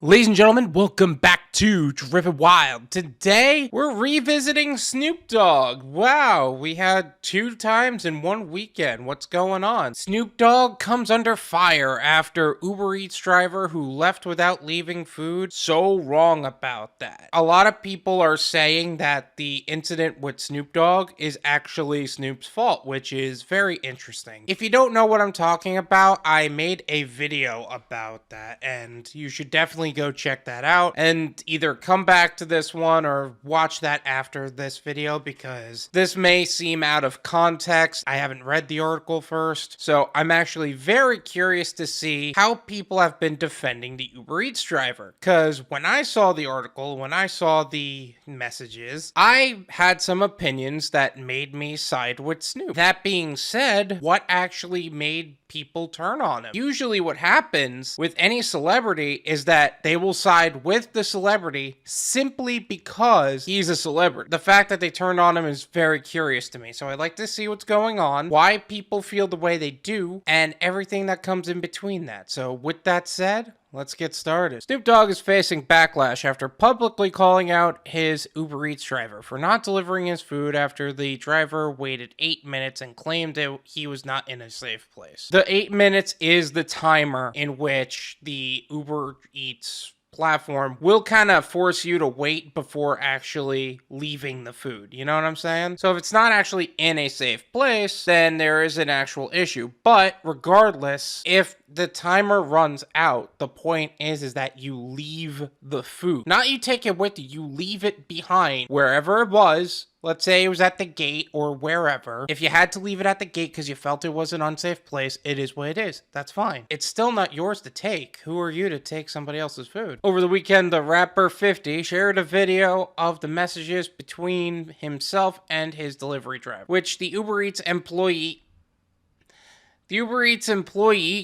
Ladies and gentlemen, welcome back to Driven Wild. Today, we're revisiting Snoop Dogg. Wow, we had 2 times in one weekend. What's going on? Snoop Dogg comes under fire after UberEats driver who left without leaving food. So wrong about that. A lot of people are saying that the incident with Snoop Dogg is actually Snoop's fault, which is very interesting. If you don't know what I'm talking about, I made a video about that, and you should definitely go check that out and either come back to this one or watch that after this video, because this may seem out of context. I haven't read the article first, so I'm actually very curious to see how people have been defending the Uber Eats driver, because when I saw the article, when I saw the messages, I had some opinions that made me side with Snoop. That being said, what actually made people turn on him? Usually what happens with any celebrity is that they will side with the celebrity simply because he's a celebrity. The fact that they turned on him is very curious to me. So I'd like to see what's going on, why people feel the way they do, and everything that comes in between that. So with that said, let's get started. Snoop Dogg is facing backlash after publicly calling out his Uber Eats driver for not delivering his food after the driver waited 8 minutes and claimed that he was not in a safe place. The 8 minutes is the timer in which the Uber Eats platform will kind of force you to wait before actually leaving the food. You know what I'm saying? So if it's not actually in a safe place, then there is an actual issue. But regardless, if the timer runs out, the point is that you leave the food. Not you take it with you, you leave it behind wherever it was. Let's say it was at the gate or wherever. If you had to leave it at the gate because you felt it was an unsafe place, it is what it is. That's fine. It's still not yours to take. Who are you to take somebody else's food? Over the weekend, the rapper 50 shared a video of the messages between himself and his delivery driver, which the Uber Eats employee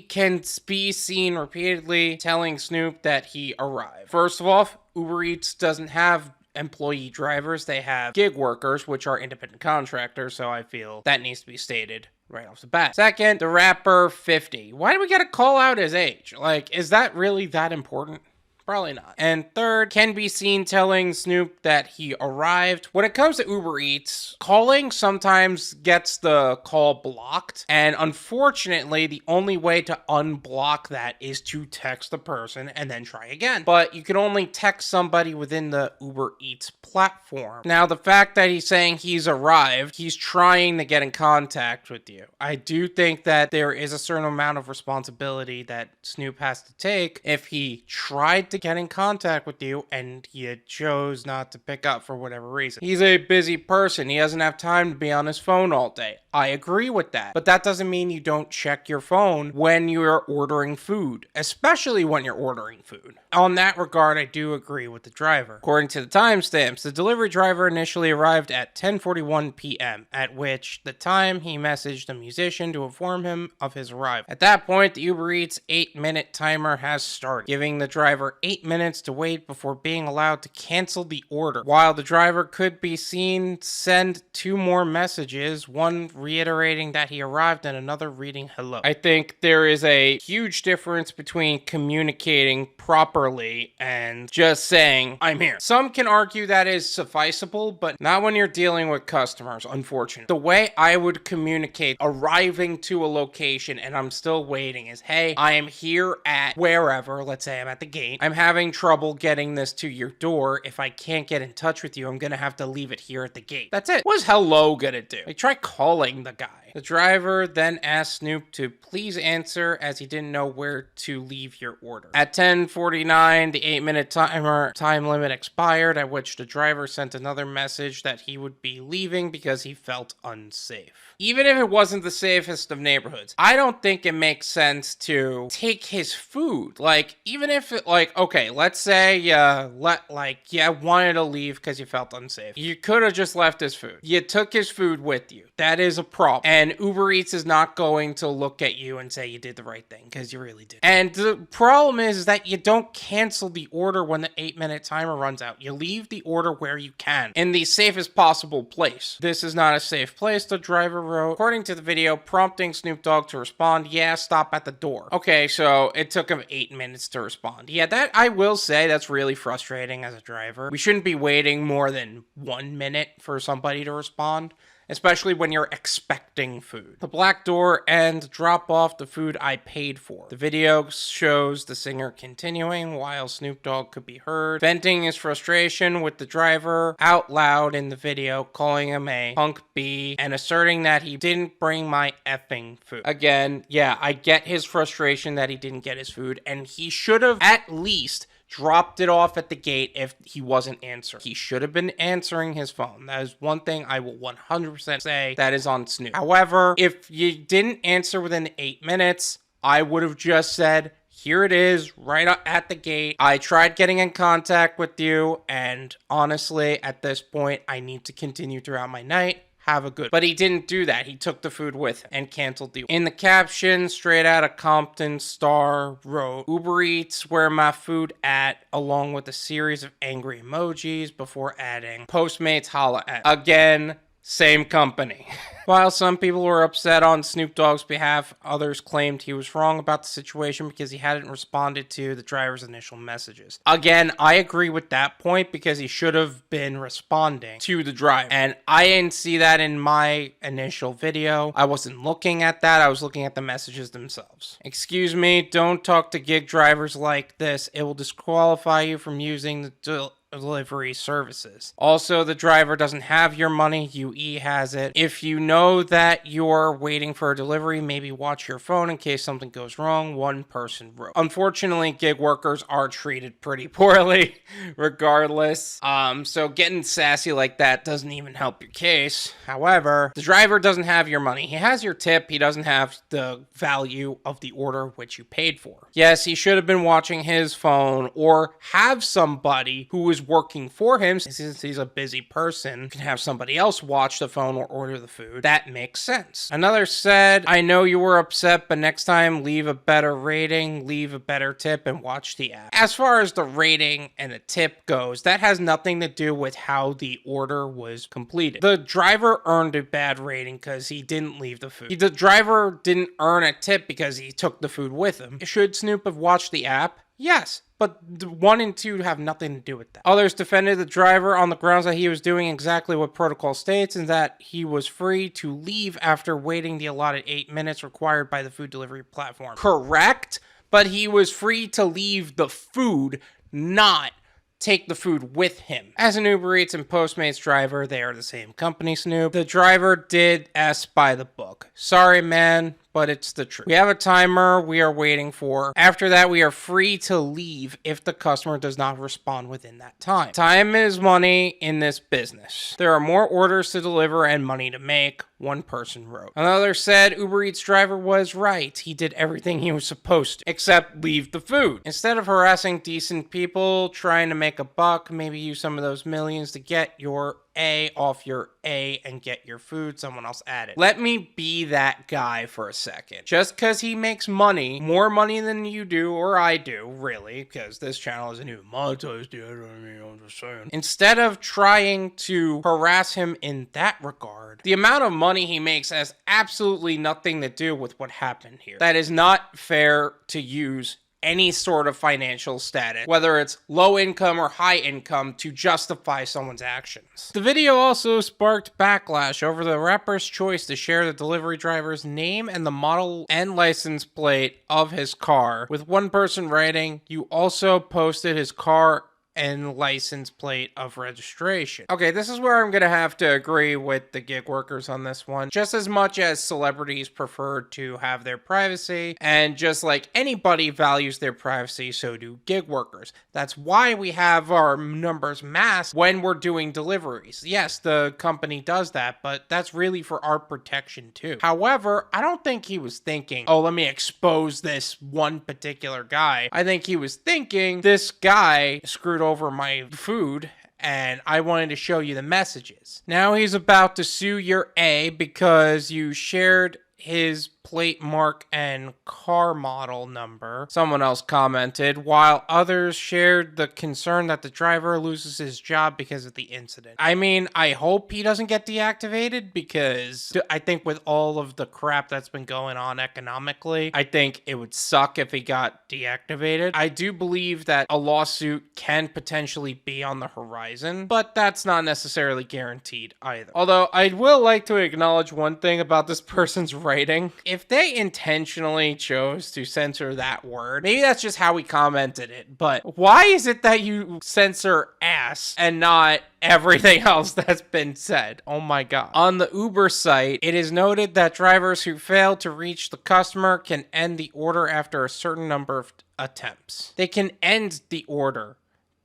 can be seen repeatedly telling Snoop that he arrived. First of all, Uber Eats doesn't have employee drivers. They have gig workers, which are independent contractors, so I feel that needs to be stated right off the bat. Second, the rapper 50. Why do we gotta call out his age? Like, is that really that important? Probably not. And third, can be seen telling Snoop that he arrived. When it comes to Uber Eats, calling sometimes gets the call blocked. And unfortunately, the only way to unblock that is to text the person and then try again. But you can only text somebody within the Uber Eats platform. Now, the fact that he's saying he's arrived, he's trying to get in contact with you. I do think that there is a certain amount of responsibility that Snoop has to take if he tried to get in contact with you and you chose not to pick up for whatever reason. He's a busy person. He doesn't have time to be on his phone all day. I agree with that. But that doesn't mean you don't check your phone when you're ordering food, especially when you're ordering food. On that regard, I do agree with the driver. According to the timestamps, the delivery driver initially arrived at 10:41 p.m., at which the time he messaged a musician to inform him of his arrival. At that point, the Uber Eats 8-minute timer has started, giving the driver 8 minutes to wait before being allowed to cancel the order. While the driver could be seen send 2 more messages, one reiterating that he arrived and another reading hello. I think there is a huge difference between communicating properly and just saying, I'm here. Some can argue that is sufficeable, but not when you're dealing with customers, unfortunately. The way I would communicate arriving to a location and I'm still waiting is, hey, I am here at wherever. Let's say I'm at the gate. I'm having trouble getting this to your door. If I can't get in touch with you, I'm gonna have to leave it here at the gate. That's it. What's hello gonna do? Like, try calling the guy. The driver then asked Snoop to please answer as he didn't know where to leave your order. At 10:49, the 8-minute time limit expired, at which the driver sent another message that he would be leaving because he felt unsafe. Even if it wasn't the safest of neighborhoods, I don't think it makes sense to take his food. Like, even if it, like, okay, let's say you wanted to leave because you felt unsafe. You could have just left his food. You took his food with you. That is a problem. And Uber Eats is not going to look at you and say you did the right thing, because you really did. And the problem is that you don't cancel the order when the 8-minute timer runs out. You leave the order where you can, in the safest possible place. This is not a safe place, the driver wrote. According to the video, prompting Snoop Dogg to respond, yeah, stop at the door. Okay, so it took him 8 minutes to respond. Yeah, that, I will say, that's really frustrating as a driver. We shouldn't be waiting more than 1 minute for somebody to respond, especially when you're expecting food. The black door and drop off the food I paid for. The video shows the singer continuing while Snoop Dogg could be heard venting his frustration with the driver out loud in the video, calling him a punk bee and asserting that he didn't bring my effing food. Again, yeah, I get his frustration that he didn't get his food, and he should have at least dropped it off at the gate if he wasn't answering. He should have been answering his phone. That is one thing I will 100% say that is on Snoop. However, if you didn't answer within 8 minutes, I would have just said, here it is, right at the gate. I tried getting in contact with you, and honestly, at this point, I need to continue throughout my night. Have a good. But he didn't do that. He took the food with him and canceled the order. In the caption, straight out of Compton, Star wrote, Uber Eats, where my food at, along with a series of angry emojis before adding, Postmates holla at. Again, same company. While some people were upset on Snoop Dogg's behalf, others claimed he was wrong about the situation because he hadn't responded to the driver's initial messages. Again, I agree with that point because he should have been responding to the driver. And I didn't see that in my initial video. I wasn't looking at that. I was looking at the messages themselves. Excuse me, don't talk to gig drivers like this. It will disqualify you from using the delivery services. Also, the driver doesn't have your money, UE has it. If you know that you're waiting for a delivery, maybe watch your phone in case something goes wrong, one person wrote. Unfortunately, gig workers are treated pretty poorly regardless. So getting sassy like that doesn't even help your case. However, the driver doesn't have your money. He has your tip, he doesn't have the value of the order which you paid for. Yes, he should have been watching his phone or have somebody who is working for him, since he's a busy person, can have somebody else watch the phone or order the food. That makes sense. Another said, I know you were upset, but next time leave a better rating, leave a better tip, and watch the app. As far as the rating and the tip goes, that has nothing to do with how the order was completed. The driver earned a bad rating because he didn't leave the food. The driver didn't earn a tip because he took the food with him. Should Snoop have watched the app? Yes. But the 1 and 2 have nothing to do with that. Others defended the driver on the grounds that he was doing exactly what protocol states and that he was free to leave after waiting the allotted 8 minutes required by the food delivery platform. Correct, but he was free to leave the food, not take the food with him. As an Uber Eats and Postmates driver, they are the same company, Snoop. The driver did S by the book. Sorry, man, but it's the truth. We have a timer we are waiting for. After that, we are free to leave if the customer does not respond within that time. Time is money in this business. There are more orders to deliver and money to make, one person wrote. Another said Uber Eats driver was right. He did everything he was supposed to, except leave the food. Instead of harassing decent people trying to make a buck, maybe use some of those millions to get your A off your A and get your food, someone else added. Let me be that guy for a second. Just because he makes money, more money than you do or I do, really, because this channel isn't even monetized yet, I mean, I'm just saying. Instead of trying to harass him in that regard, the amount of money he makes has absolutely nothing to do with what happened here. That is not fair to use any sort of financial status, whether it's low income or high income, to justify someone's actions. The video also sparked backlash over the rapper's choice to share the delivery driver's name and the model and license plate of his car, with one person writing, "You also posted his car and license plate of registration." Okay, this is where I'm gonna have to agree with the gig workers on this one. Just as much as celebrities prefer to have their privacy, and just like anybody values their privacy, so do gig workers. That's why we have our numbers masked when we're doing deliveries. Yes, the company does that, but that's really for our protection too. However, I don't think he was thinking, oh, let me expose this one particular guy. I think he was thinking, this guy screwed over my food and I wanted to show you the messages. Now he's about to sue your A because you shared his plate mark and car model number. Someone else commented, while others shared the concern that the driver loses his job because of the incident. I mean, I hope he doesn't get deactivated, because I think with all of the crap that's been going on economically, I think it would suck if he got deactivated. I do believe that a lawsuit can potentially be on the horizon, but that's not necessarily guaranteed either. Although I will like to acknowledge one thing about this person's writing. If they intentionally chose to censor that word, maybe that's just how he commented it, but why is it that you censor ass and not everything else that's been said? Oh my god. On the Uber site, it is noted that drivers who fail to reach the customer can end the order after a certain number of attempts. They can end the order.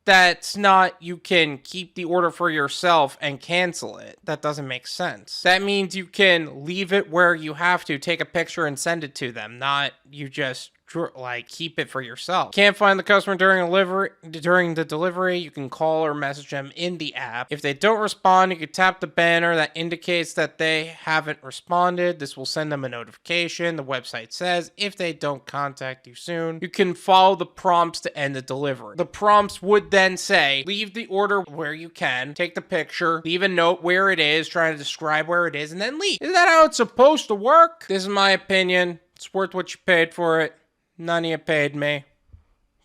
That's not, you can keep the order for yourself and cancel it. That doesn't make sense. That means you can leave it where you have to, take a picture and send it to them, not you just like keep it for yourself. Can't find the customer during the delivery, you can call or message them in the app. If they don't respond, you can tap the banner that indicates that they haven't responded. This will send them a notification. The website says if they don't contact you soon, you can follow the prompts to end the delivery. The prompts would then say, leave the order where you can, take the picture, leave a note where it is, try to describe where it is, and then leave. Is that how it's supposed to work? This is my opinion. It's worth what you paid for it. None of you paid me.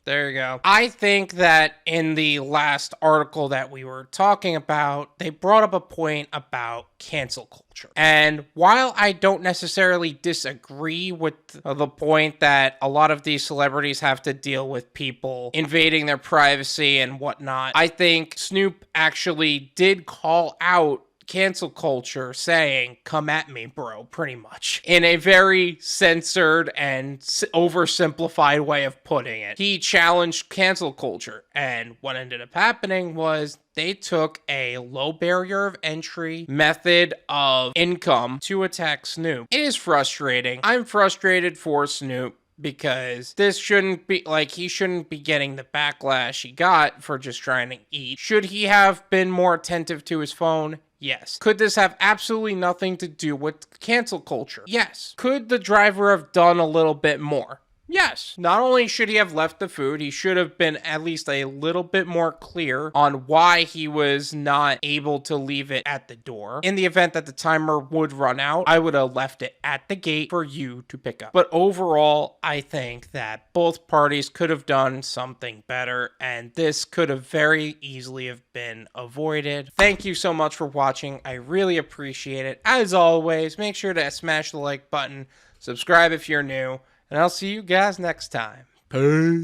There you go. I think that in the last article that we were talking about, they brought up a point about cancel culture. And while I don't necessarily disagree with the point that a lot of these celebrities have to deal with people invading their privacy and whatnot, I think Snoop actually did call out cancel culture, saying, come at me, bro, pretty much, in a very censored and oversimplified way of putting it. He challenged cancel culture, and what ended up happening was they took a low barrier of entry method of income to attack Snoop. It is frustrating. I'm frustrated for Snoop, because this shouldn't be, like, he shouldn't be getting the backlash he got for just trying to eat. Should he have been more attentive to his phone? Yes. Could this have absolutely nothing to do with cancel culture? Yes. Could the driver have done a little bit more? Yes. Not only should he have left the food, he should have been at least a little bit more clear on why he was not able to leave it at the door. In the event that the timer would run out, I would have left it at the gate for you to pick up. But overall, I think that both parties could have done something better, and this could have very easily have been avoided. Thank you so much for watching. I really appreciate it. As always, make sure to smash the like button, subscribe if you're new, and I'll see you guys next time. Peace.